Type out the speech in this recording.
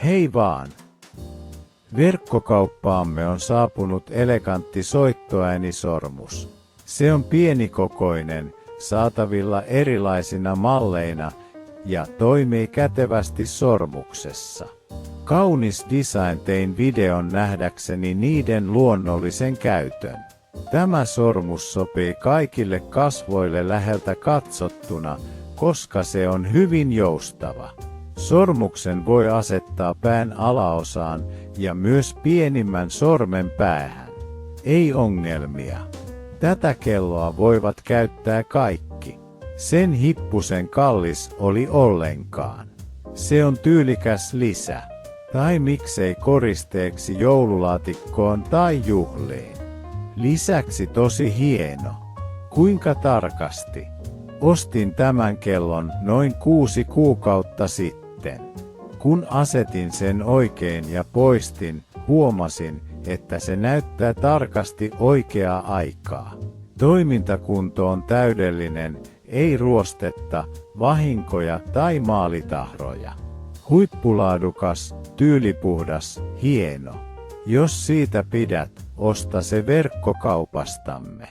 Hei vaan! Verkkokauppaamme on saapunut elegantti soittoäänisormus. Se on pienikokoinen, saatavilla erilaisina malleina ja toimii kätevästi sormuksessa. Kaunis design, tein videon nähdäkseni niiden luonnollisen käytön. Tämä sormus sopii kaikille kasvoille läheltä katsottuna, koska se on hyvin joustava. Sormuksen voi asettaa pään alaosaan ja myös pienimmän sormen päähän. Ei ongelmia. Tätä kelloa voivat käyttää kaikki. Sen hippusen kallis oli ollenkaan. Se on tyylikäs lisä. Tai miksei koristeeksi joululaatikkoon tai juhliin. Lisäksi tosi hieno. Kuinka tarkasti? Ostin tämän kellon noin 6 kuukautta sitten. Kun asetin sen oikein ja poistin, huomasin, että se näyttää tarkasti oikeaa aikaa. Toimintakunto on täydellinen, ei ruostetta, vahinkoja tai maalitahroja. Huippulaadukas, tyylipuhdas, hieno. Jos siitä pidät, osta se verkkokaupastamme.